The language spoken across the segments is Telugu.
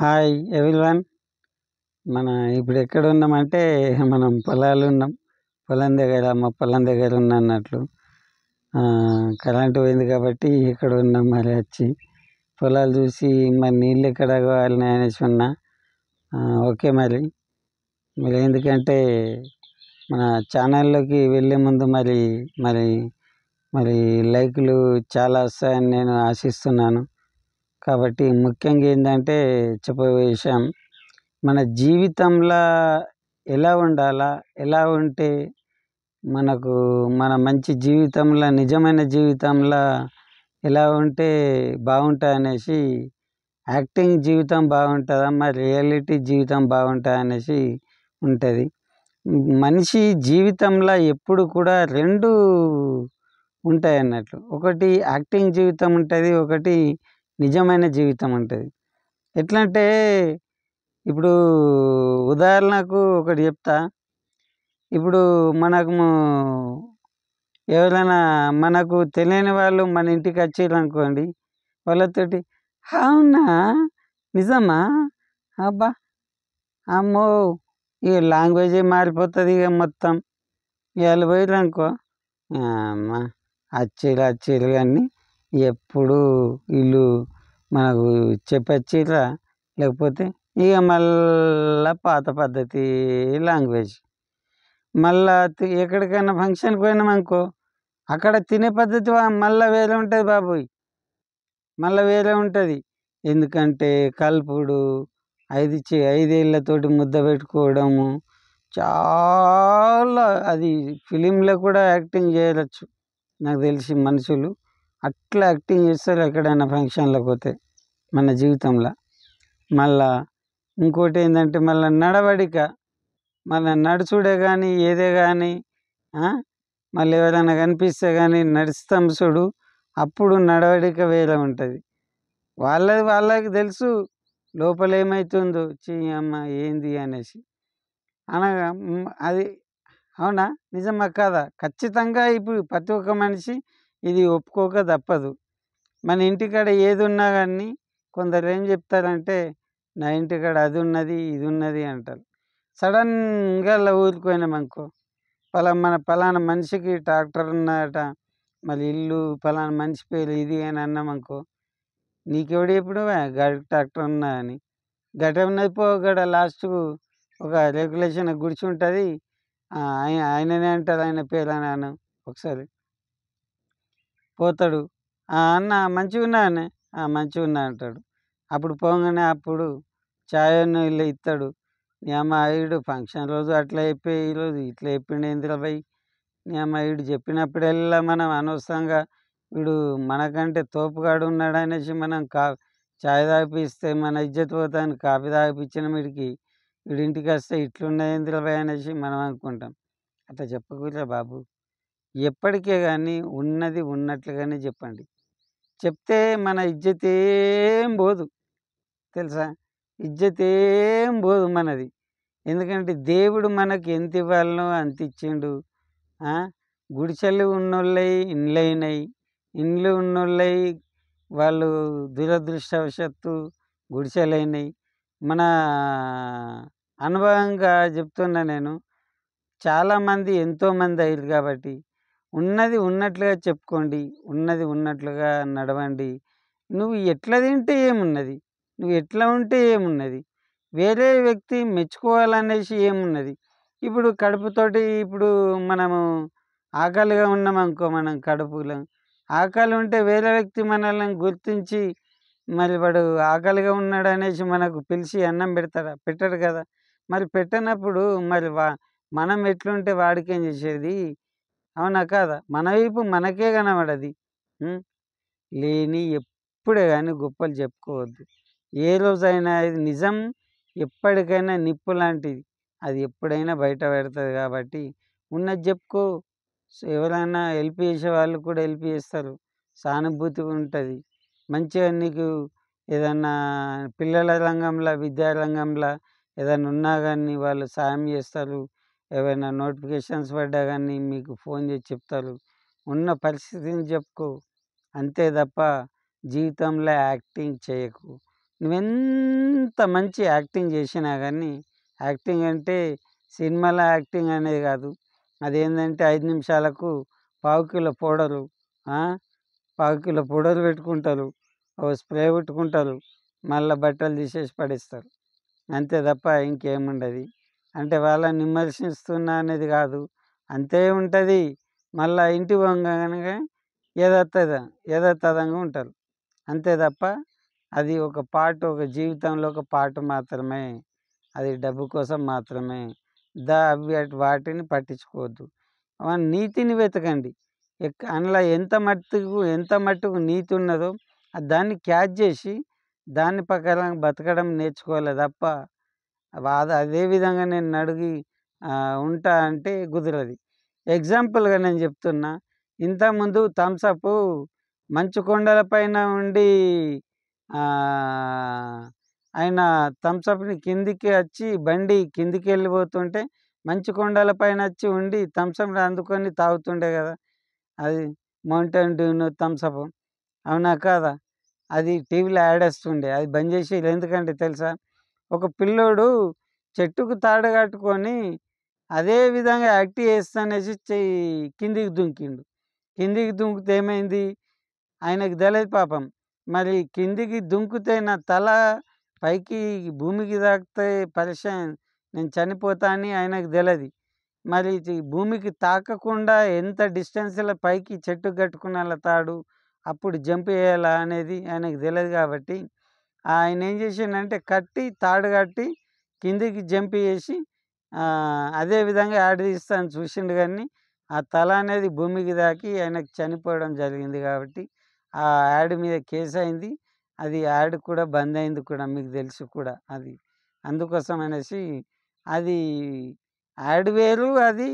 Hi everyone. మన ఇప్పుడు ఎక్కడ ఉన్నామంటే మనం పొలాలు ఉన్నాం. పొలం దగ్గర ఉన్నట్లు కరెంటు పోయింది కాబట్టి ఇక్కడ ఉన్నాం. మరి వచ్చి పొలాలు చూసి మరి నీళ్ళు ఎక్కడ కావాలని అనేసి ఉన్నా. ఓకే మరి మరి ఎందుకంటే మన ఛానల్లోకి వెళ్ళే ముందు మరి మరి మరి లైకులు చాలా వస్తాయని నేను ఆశిస్తున్నాను. కాబట్టి ముఖ్యంగా ఏంటంటే చెప్పబోయే విషయం, మన జీవితంలో ఎలా ఉండాలా, ఎలా ఉంటే మనకు మన మంచి జీవితంలో నిజమైన జీవితంలో ఎలా ఉంటే బాగుంటుంది అనేసి, యాక్టింగ్ జీవితం బాగుంటుందా మరి రియాలిటీ జీవితం బాగుంటుందా అనేసి ఉంటుంది. మనిషి జీవితంలో ఎప్పుడు కూడా రెండు ఉంటాయి అన్నట్లు. ఒకటి యాక్టింగ్ జీవితం ఉంటుంది, ఒకటి నిజమైన జీవితం ఉంటుంది. ఎట్లా అంటే ఇప్పుడు ఉదాహరణకు ఒకటి చెప్తా. ఇప్పుడు ఎవరైనా మనకు తెలియని వాళ్ళు మన ఇంటికి వచ్చారు అనుకోండి, వాళ్ళతోటి అవునా, నిజమా, అబ్బా, అమ్మో, ఇక లాంగ్వేజే మారిపోతుంది. ఇక మొత్తం ఇవాళ పోయారు అనుకో, అమ్మ వచ్చేరు కానీ ఎప్పుడు వీళ్ళు మనకు చెప్పొచ్చిరా, లేకపోతే ఇక మళ్ళా పాత పద్ధతి లాంగ్వేజ్. మళ్ళా ఎక్కడికైనా ఫంక్షన్కి పోయినామనుకో, అక్కడ తినే పద్ధతి మళ్ళీ వేరే ఉంటుంది బాబోయ్, మళ్ళీ వేరే ఉంటుంది. ఎందుకంటే కలుపుడు, ఐదేళ్లతోటి ముద్ద పెట్టుకోవడము, చాలా అది ఫిలింలో కూడా యాక్టింగ్ చేయవచ్చు. నాకు తెలిసి మనుషులు అట్లా యాక్టింగ్ చేస్తారు ఎక్కడైనా ఫంక్షన్లకు పోతే మన జీవితంలో. మళ్ళా ఇంకోటి ఏంటంటే మళ్ళీ నడవడిక, మళ్ళీ నడుచుడే కానీ ఏదే కానీ, మళ్ళీ ఎవరైనా కనిపిస్తే కానీ నడుస్తాం చూడు, అప్పుడు నడవడిక వేరే ఉంటుంది. వాళ్ళకి తెలుసు లోపల ఏమవుతుందో, అమ్మ ఏంది అనేసి అనగా అది అవునా, నిజమా కాదా, ఖచ్చితంగా ఇప్పుడు ప్రతి ఒక్క మనిషి ఇది ఒప్పుకోక తప్పదు. మన ఇంటికాడ ఏది ఉన్నా కానీ కొందరు ఏం చెప్తారంటే, నా ఇంటికాడ అది ఉన్నది ఇది ఉన్నది అంటారు. సడన్గా అలా ఊరిపోయినామనుకో, పలానా మనిషికి ట్రాక్టర్ ఉన్నదట, మళ్ళీ ఇల్లు పలానా మనిషి పేరు ఇది అని అన్నామనుకో, నీకెవడు ఎప్పుడు ట్రాక్టర్ ఉన్నా అని, గట ఉన్నది పో, గడ లాస్ట్కు ఒక రెగ్యులేషన్ గుడిచి ఉంటుంది, ఆయననే అంటారు, ఆయన పేరు అని అన్నాను. ఒకసారి పోతాడు, అన్న మంచిగా ఉన్నా అనే, మంచిగా ఉన్నా అంటాడు. అప్పుడు పోగానే అప్పుడు ఛాయను ఇల్లు ఇస్తాడు. నీ అమ్మ ఈడు ఫంక్షన్ రోజు అట్లా చెప్పి ఈరోజు ఇట్లా చెప్పిండు ఏందిరా భయ్, నీ అమ్మ ఈడు చెప్పినప్పుడల్లా మనం అనవసరంగా వీడు మనకంటే తోపుగాడు ఉన్నాడు అనేసి మనం ఛాయ్ తాగిపిస్తే మన ఇజ్జత్ పోతాను, కాఫీ తాగిపించిన వీడికి వీడింటికి వస్తే ఇట్లున్నది ఏందిరా భయ్ అనేసి మనం అనుకుంటాం. అట్లా చెప్పకూడదురా బాబు. ఎప్పటికే కానీ ఉన్నది ఉన్నట్లుగానే చెప్పండి. చెప్తే మన ఇజ్జత్ ఏం పోదు, తెలుసా, ఇజ్జత్ ఏం పోదు మనది. ఎందుకంటే దేవుడు మనకి ఎంత ఇవ్వాలనో అంత ఇచ్చిండు. గుడిసెలు ఉన్నోళ్ళయి ఇండ్లైనాయి, ఇండ్లు ఉన్నోళ్ళయి వాళ్ళు దురదృష్టవశత్తు గుడిసెలైనాయి. మన అనుభవంగా చెప్తున్నా నేను. చాలామంది ఎంతోమంది అయ్యారు కాబట్టి ఉన్నది ఉన్నట్లుగా చెప్పుకోండి, ఉన్నది ఉన్నట్లుగా నడవండి. నువ్వు ఎట్లా తింటే ఏమున్నది, నువ్వు ఎట్లా ఉంటే ఏమున్నది, వేరే వ్యక్తి మెచ్చుకోవాలనేసి ఏమున్నది. ఇప్పుడు కడుపుతోటి ఇప్పుడు మనము ఆకలిగా ఉన్నామనుకో, మనం కడుపులో ఆకలి ఉంటే వేరే వ్యక్తి మనల్ని గుర్తించి మరి వాడు ఆకలిగా ఉన్నాడు అనేసి మనకు పిలిచి అన్నం పెడతాడా, పెట్టడు కదా. మరి పెట్టనప్పుడు మరి మనం ఎట్లుంటే వాడికేం చేసేది, అవునా కాదా. మన వైపు మనకే కనబడది. లేని ఎప్పుడే కానీ గొప్పలు చెప్పుకోవద్దు. ఏ రోజైనా ఇది నిజం ఎప్పటికైనా నిప్పు లాంటిది, అది ఎప్పుడైనా బయట పెడుతుంది. కాబట్టి ఉన్నది చెప్పుకో. ఎవరైనా హెల్ప్ చేసే వాళ్ళు కూడా హెల్ప్ చేస్తారు, సానుభూతి ఉంటుంది. మంచిగా నీకు ఏదన్నా పిల్లల రంగంలో, విద్యారంగంలో ఏదైనా ఉన్నా కానీ వాళ్ళు సాయం చేస్తారు. ఏవైనా నోటిఫికేషన్స్ పడ్డా కానీ మీకు ఫోన్ చేసి చెప్తారు. ఉన్న పరిస్థితిని చెప్పుకో, అంతే తప్ప జీవితంలో యాక్టింగ్ చేయకు. నువ్వెంత మంచి యాక్టింగ్ చేసినా కానీ, యాక్టింగ్ అంటే సినిమాలో యాక్టింగ్ అనేది కాదు. అదేంటంటే 5 నిమిషాలకు పావు కిలో పౌడరు, ఆ! పావు కిలో పౌడర్ పెట్టుకుంటారు. ఓ స్ప్రే పెట్టుకుంటారు. మళ్ళా బట్టలు తీసేసి పడేస్తారు. అంతే తప్ప ఇంకేముండదు. అంటే వాళ్ళని విమర్శిస్తున్నా అనేది కాదు. అంతే ఉంటుంది. మళ్ళా ఇంటికి పోంగానే యథాతథ యథాతథంగా ఉంటారు. అంతే తప్ప అది ఒక పార్ట్, ఒక జీవితంలో ఒక పార్ట్ మాత్రమే. అది డబ్బు కోసం మాత్రమే. అవి వాటిని పట్టించుకోవద్దు. నీతిని వెతకండి. అందులో ఎంత మట్టుకు నీతి ఉన్నదో దాన్ని క్యాచ్ చేసి దాని ప్రకారం బతకడం నేర్చుకోవాలి తప్ప అదే విధంగా నేను అడిగి ఉంటా అంటే కుదరదు. ఎగ్జాంపుల్గా నేను చెప్తున్నా. ఇంతకుముందు థమ్సప్ మంచు కొండల పైన ఉండి ఆయన థమ్సప్ని కిందికి వచ్చి బండి కిందికి వెళ్ళిపోతుంటే మంచు కొండల పైన వచ్చి ఉండి థమ్సప్ని అందుకొని తాగుతుండే కదా. అది మౌంటైన్ డ్యూను థమ్సప్. అవునా కాదా? అది టీవీలో యాడ్ వస్తుండే. అది బంద్ చేసి ఎందుకంటే తెలుసా? ఒక పిల్లోడు చెట్టుకు తాడు కట్టుకొని అదే విధంగా యాక్ట్ చేస్తానేసి కిందికి దుంకిండు. కిందికి దుంకితే ఏమైంది? ఆయనకు తెలియదు పాపం. మరి కిందికి దుంకితే నా తల పైకి భూమికి తాకితే పరిశాన్, నేను చనిపోతా అని ఆయనకు తెలియదు. మరి భూమికి తాకకుండా ఎంత డిస్టెన్స్లో పైకి చెట్టుకు కట్టుకున్న తాడు అప్పుడు జంప్ చేయాలా అనేది ఆయనకు తెలియదు. కాబట్టి ఆయన ఏం చేసిండంటే తాడు కట్టి కిందికి జంప్ చేసి అదే విధంగా యాడ్ తీస్తాను చూసిండు. కానీ ఆ తల అనేది భూమికి తాకి ఆయనకు చనిపోవడం జరిగింది. కాబట్టి ఆ యాడ్ మీద కేసు అయింది. అది యాడ్ కూడా బంద్ అయింది కూడా, మీకు తెలుసు కూడా అది. అందుకోసం అనేసి అది యాడ్ వేరు, అది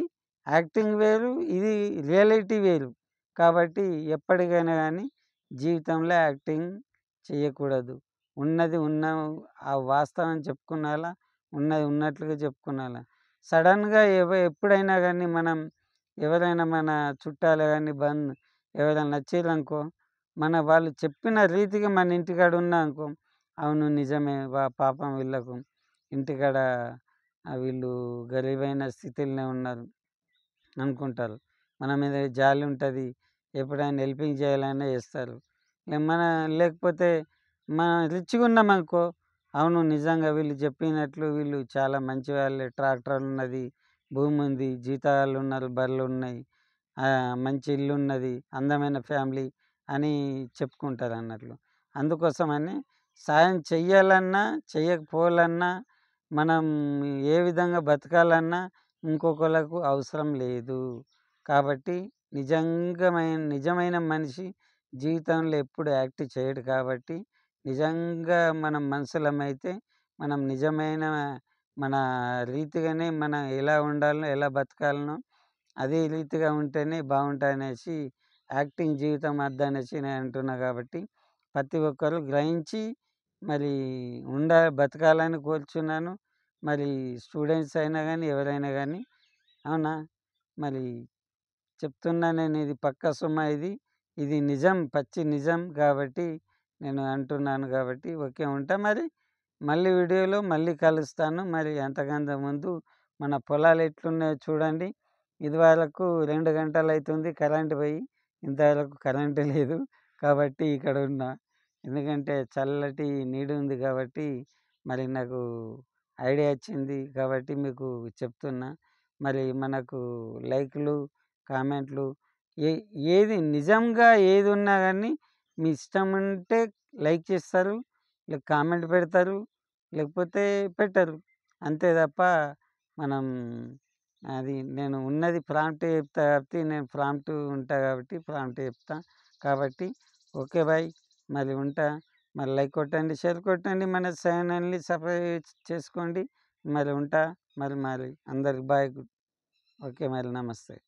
యాక్టింగ్ వేరు, ఇది రియాలిటీ వేరు. కాబట్టి ఎప్పటికైనా కానీ జీవితంలో యాక్టింగ్ చేయకూడదు. ఉన్నది ఆ వాస్తవం చెప్పుకునేలా, ఉన్నది ఉన్నట్లుగా చెప్పుకునేలా. సడన్గా ఎప్పుడైనా కానీ మనం ఎవరైనా మన చుట్టాలు కానీ ఎవరైనా నచ్చారనుకో, వాళ్ళు చెప్పిన రీతిగా మన ఇంటికాడ ఉన్నా అనుకో, అవును నిజమే పాపం వీళ్ళకు ఇంటికాడ వీళ్ళు గరీబైన స్థితిలోనే ఉన్నారు అనుకుంటారు. మన మీద జాలి ఉంటుంది. ఎప్పుడైనా హెల్పింగ్ చేయాలన్నా చేస్తారు. లేకపోతే మనం రిచ్గా ఉన్నామనుకో, అవును నిజంగా వీళ్ళు చెప్పినట్లు వీళ్ళు చాలా మంచి వాళ్ళే, ట్రాక్టర్ ఉన్నది, భూమి ఉంది, జీతాలు ఉన్నారు, బర్రెలు ఉన్నాయి, మంచి ఇల్లు ఉన్నది, అందమైన ఫ్యామిలీ అని చెప్పుకుంటారు అన్నట్లు. అందుకోసమని సాయం చెయ్యాలన్నా చేయకపోవాలన్నా మనం ఏ విధంగా బతకాలన్నా ఇంకొకళ్ళకు అవసరం లేదు. కాబట్టి నిజమైన మనిషి జీవితంలో ఎప్పుడు యాక్ట్ చేయడు. కాబట్టి నిజంగా మనం మనుషులమైతే మనం నిజమైన మన రీతిగానే మనం ఎలా ఉండాలనో, ఎలా బతకాలనో అదే రీతిగా ఉంటేనే బాగుంటాయనేసి యాక్టింగ్ జీవితం అద్దనేసి నేను అంటున్నా. కాబట్టి ప్రతి ఒక్కరు గ్రహించి మరి బతకాలని కోరుచున్నాను. మరి స్టూడెంట్స్ అయినా కానీ ఎవరైనా కానీ, అవునా? మరి చెప్తున్నా నేను, ఇది పక్కా సుమా, ఇది నిజం, పచ్చి నిజం. కాబట్టి నేను అంటున్నాను. కాబట్టి ఓకే, ఉంటా మరి. మళ్ళీ వీడియోలో మళ్ళీ కలుస్తాను. మరి అంతకంత ముందు మన పొలాలు ఎట్లున్నాయో చూడండి. ఇదివరకు 2 గంటలు అవుతుంది కరెంటు పోయి, ఇంతవరకు కరెంటు లేదు. కాబట్టి ఇక్కడ ఉన్నా. ఎందుకంటే చల్లటి నీడు ఉంది కాబట్టి మరి నాకు ఐడియా వచ్చింది. కాబట్టి మీకు చెప్తున్నా. మరి మనకు లైక్లు, కామెంట్లు, ఏది నిజంగా ఏది ఉన్నా కానీ మీ ఇష్టం ఉంటే లైక్ చేస్తారు, కామెంట్ పెడతారు, లేకపోతే పెట్టరు. అంతే తప్ప మనం నేను ఉన్నది ప్రాంప్ట్ చెప్తా. కాబట్టి నేను ప్రాంప్ట్ ఉంటా కాబట్టి ప్రాంప్ట్ చెప్తా. కాబట్టి ఓకే బాయ్, మరి ఉంటా. మరి లైక్ కొట్టండి, షేర్ కొట్టండి, మన ఛానల్ని సబ్స్క్రైబ్ చేసుకోండి. మరి ఉంటా. మరి అందరికి బాయ్. ఓకే, మరి నమస్తే.